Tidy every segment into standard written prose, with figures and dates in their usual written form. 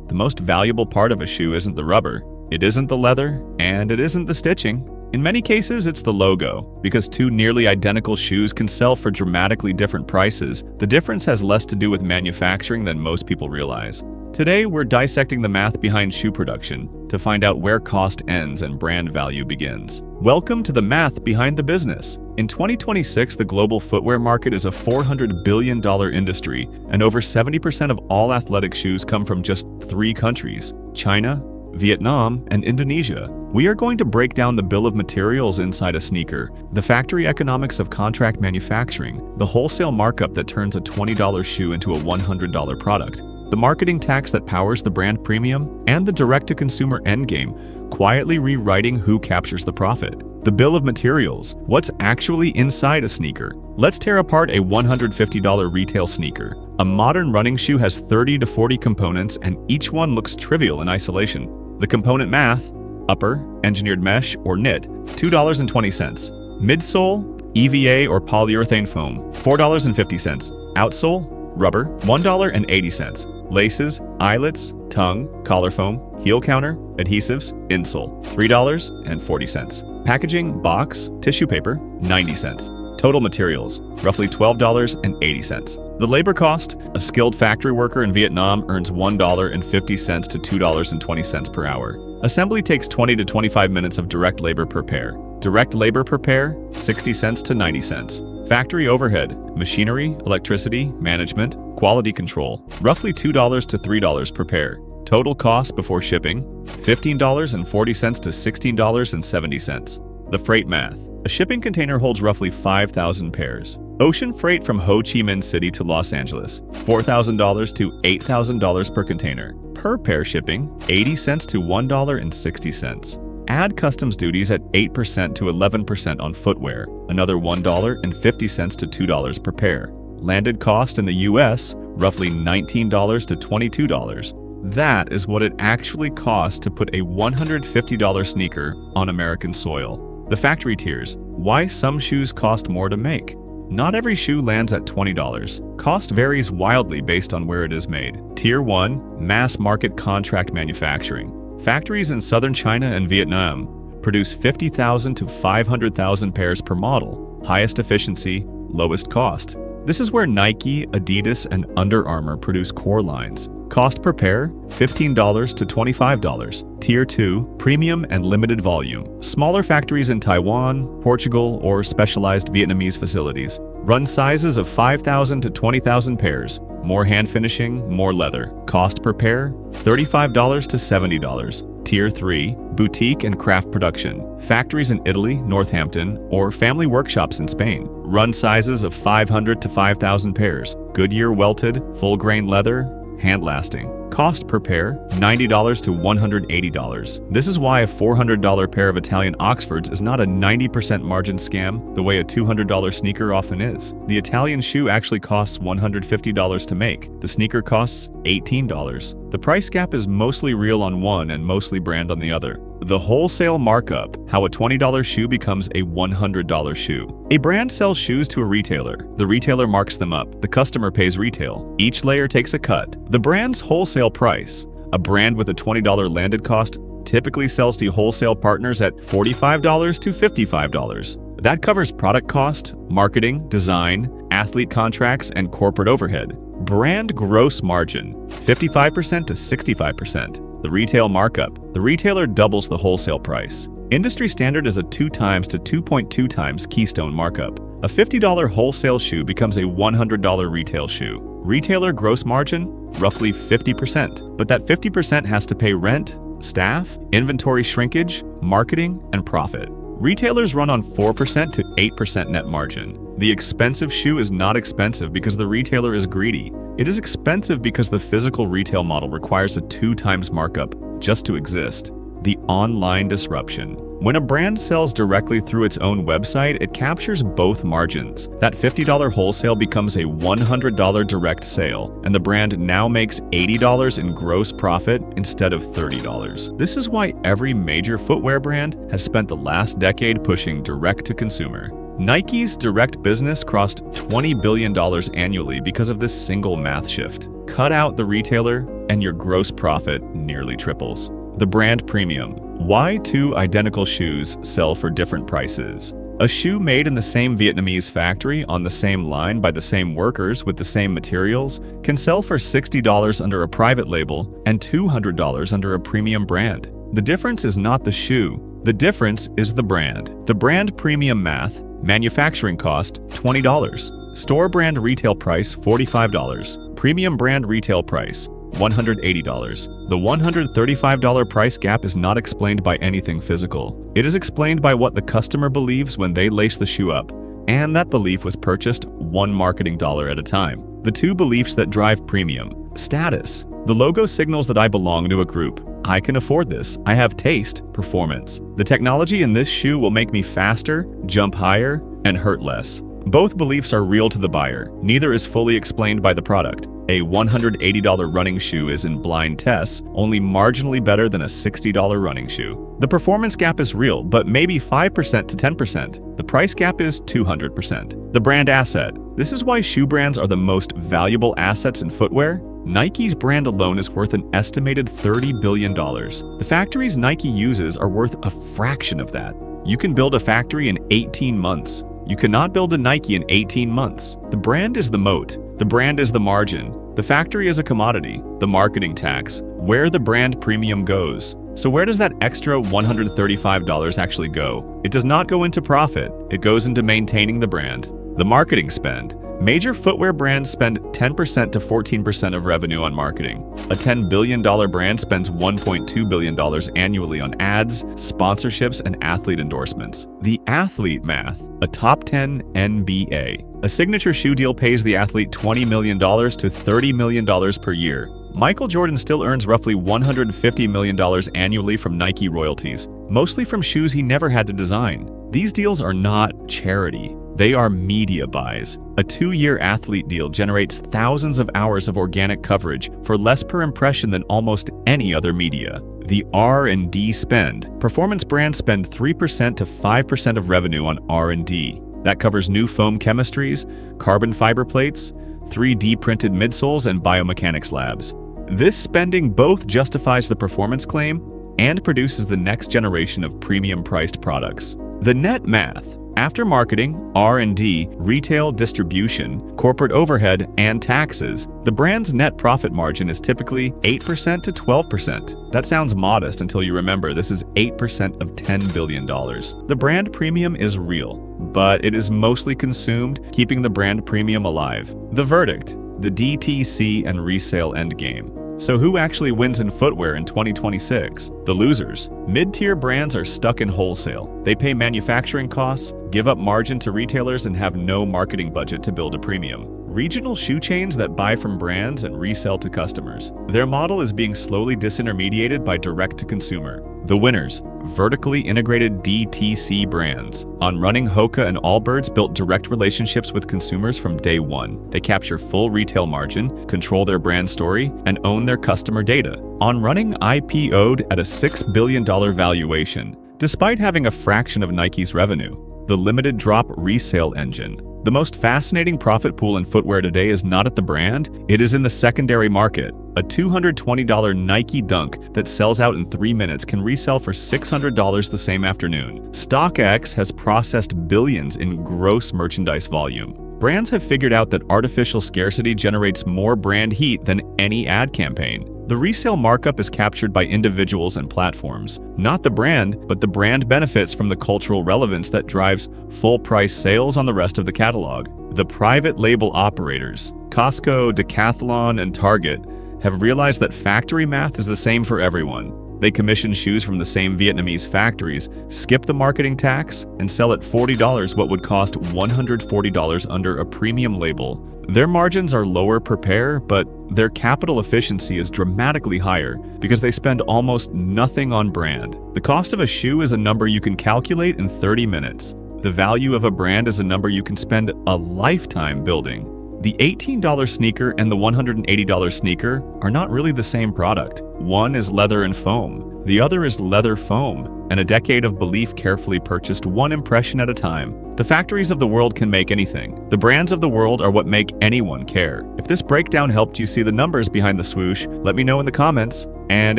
The most valuable part of a shoe isn't the rubber, it isn't the leather, and it isn't the stitching. In many cases, it's the logo. Because two nearly identical shoes can sell for dramatically different prices, the difference has less to do with manufacturing than most people realize. Today, we're dissecting the math behind shoe production to find out where cost ends and brand value begins. Welcome to the math behind the business. In 2026, the global footwear market is a $400 billion industry, and over 70% of all athletic shoes come from just 3 countries: China, Vietnam, and Indonesia. We are going to break down the bill of materials inside a sneaker, the factory economics of contract manufacturing, the wholesale markup that turns a $20 shoe into a $100 product, the marketing tax that powers the brand premium, and the direct-to-consumer endgame, quietly rewriting who captures the profit. The bill of materials, what's actually inside a sneaker. Let's tear apart a $150 retail sneaker. A modern running shoe has 30 to 40 components, and each one looks trivial in isolation. The component math: upper, engineered mesh or knit, $2.20. Midsole, EVA or polyurethane foam, $4.50. Outsole, rubber, $1.80. Laces, eyelets, tongue, collar foam, heel counter, adhesives, insole, $3.40. Packaging, box, tissue paper, 90 cents. Total materials, roughly $12.80. The labor cost: a skilled factory worker in Vietnam earns $1.50 to $2.20 per hour. Assembly takes 20 to 25 minutes of direct labor per pair. Direct labor per pair, 60 cents to 90 cents. Factory overhead: machinery, electricity, management, quality control, roughly $2 to $3 per pair. Total cost before shipping, $15.40 to $16.70. The freight math: a shipping container holds roughly 5,000 pairs. Ocean freight from Ho Chi Minh City to Los Angeles, $4,000 to $8,000 per container. Per pair shipping, 80 cents to $1.60. Add customs duties at 8% to 11% on footwear, another $1.50 to $2 per pair. Landed cost in the US, roughly $19 to $22. That is what it actually costs to put a $150 sneaker on American soil. The factory tiers: why some shoes cost more to make. Not every shoe lands at $20. Cost varies wildly based on where it is made. Tier 1, mass market contract manufacturing. Factories in southern China and Vietnam produce 50,000 to 500,000 pairs per model. Highest efficiency, lowest cost. This is where Nike, Adidas, and Under Armour produce core lines. Cost per pair, $15 to $25. Tier 2, premium and limited volume. Smaller factories in Taiwan, Portugal, or specialized Vietnamese facilities. Run sizes of 5,000 to 20,000 pairs. More hand finishing, more leather. Cost per pair, $35 to $70. Tier 3, boutique and craft production. Factories in Italy, Northampton, or family workshops in Spain. Run sizes of 500 to 5,000 pairs. Goodyear welted, full grain leather, hand lasting. Cost per pair, $90 to $180. This is why a $400 pair of Italian Oxfords is not a 90% margin scam the way a $200 sneaker often is. The Italian shoe actually costs $150 to make. The sneaker costs $18. The price gap is mostly real on one and mostly brand on the other. The wholesale markup: how a $20 shoe becomes a $100 shoe. A brand sells shoes to a retailer. The retailer marks them up. The customer pays retail. Each layer takes a cut. The brand's wholesale price: a brand with a $20 landed cost typically sells to wholesale partners at $45 to $55. That covers product cost, marketing, design, athlete contracts, and corporate overhead. Brand gross margin: 55% to 65%. The retail markup: the retailer doubles the wholesale price. Industry standard is a 2 times to 2.2 times keystone markup. A $50 wholesale shoe becomes a $100 retail shoe. Retailer gross margin: roughly 50%, but that 50% has to pay rent, staff, inventory shrinkage, marketing, and profit. Retailers run on 4% to 8% net margin. The expensive shoe is not expensive because the retailer is greedy. It is expensive because the physical retail model requires a 2 times markup just to exist. The online disruption: when a brand sells directly through its own website, it captures both margins. That $50 wholesale becomes a $100 direct sale, and the brand now makes $80 in gross profit instead of $30. This is why every major footwear brand has spent the last decade pushing direct to consumer. Nike's direct business crossed $20 billion annually because of this single math shift. Cut out the retailer, and your gross profit nearly triples. The brand premium. Why two identical shoes sell for different prices? A shoe made in the same Vietnamese factory on the same line by the same workers with the same materials can sell for $60 under a private label and $200 under a premium brand. The difference is not the shoe. The difference is the brand. The brand premium math. Manufacturing cost $20. Store brand retail price $45. Premium brand retail price $180. The $135 price gap is not explained by anything physical. It is explained by what the customer believes when they lace the shoe up, and that belief was purchased one marketing dollar at a time. The two beliefs that drive premium. Status. The logo signals that I belong to a group. I can afford this. I have taste. Performance. The technology in this shoe will make me faster, jump higher, and hurt less. Both beliefs are real to the buyer. Neither is fully explained by the product. A $180 running shoe is in blind tests, only marginally better than a $60 running shoe. The performance gap is real, but maybe 5% to 10%. The price gap is 200%. The brand asset. This is why shoe brands are the most valuable assets in footwear. Nike's brand alone is worth an estimated $30 billion. The factories Nike uses are worth a fraction of that. You can build a factory in 18 months. You cannot build a Nike in 18 months. The brand is the moat. The brand is the margin. The factory is a commodity, the marketing tax, where the brand premium goes. So where does that extra $135 actually go? It does not go into profit. It goes into maintaining the brand. The marketing spend. Major footwear brands spend 10% to 14% of revenue on marketing. A $10 billion brand spends $1.2 billion annually on ads, sponsorships, and athlete endorsements. The athlete math. A top 10 NBA. A signature shoe deal pays the athlete $20 million to $30 million per year. Michael Jordan still earns roughly $150 million annually from Nike royalties, mostly from shoes he never had to design. These deals are not charity. They are media buys. A 2-year athlete deal generates thousands of hours of organic coverage for less per impression than almost any other media. The R&D spend. Performance brands spend 3% to 5% of revenue on R&D. That covers new foam chemistries, carbon fiber plates, 3D printed midsoles, and biomechanics labs. This spending both justifies the performance claim and produces the next generation of premium-priced products. The net math. After marketing, R&D, retail distribution, corporate overhead, and taxes, the brand's net profit margin is typically 8% to 12%. That sounds modest until you remember this is 8% of $10 billion. The brand premium is real, but it is mostly consumed, keeping the brand premium alive. The verdict. The DTC and resale endgame. So who actually wins in footwear in 2026? The losers. Mid-tier brands are stuck in wholesale. They pay manufacturing costs, give up margin to retailers, and have no marketing budget to build a premium. Regional shoe chains that buy from brands and resell to customers. Their model is being slowly disintermediated by direct-to-consumer. The winners. Vertically integrated DTC brands. On Running, Hoka and Allbirds built direct relationships with consumers from day one. They capture full retail margin, control their brand story, and own their customer data. On Running IPO'd at a $6 billion valuation, despite having a fraction of Nike's revenue. The limited drop resale engine. The most fascinating profit pool in footwear today is not at the brand, it is in the secondary market. A $220 Nike Dunk that sells out in 3 minutes can resell for $600 the same afternoon. StockX has processed billions in gross merchandise volume. Brands have figured out that artificial scarcity generates more brand heat than any ad campaign. The resale markup is captured by individuals and platforms. Not the brand, but the brand benefits from the cultural relevance that drives full-price sales on the rest of the catalog. The private label operators, Costco, Decathlon, and Target, have realized that factory math is the same for everyone. They commission shoes from the same Vietnamese factories, skip the marketing tax, and sell at $40 what would cost $140 under a premium label. Their margins are lower per pair, but their capital efficiency is dramatically higher because they spend almost nothing on brand. The cost of a shoe is a number you can calculate in 30 minutes. The value of a brand is a number you can spend a lifetime building. The $18 sneaker and the $180 sneaker are not really the same product. One is leather and foam. The other is leather foam. and a decade of belief carefully purchased one impression at a time. The factories of the world can make anything. The brands of the world are what make anyone care. If this breakdown helped you see the numbers behind the swoosh, let me know in the comments. And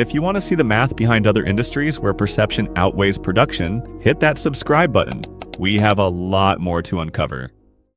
if you want to see the math behind other industries where perception outweighs production, hit that subscribe button. We have a lot more to uncover.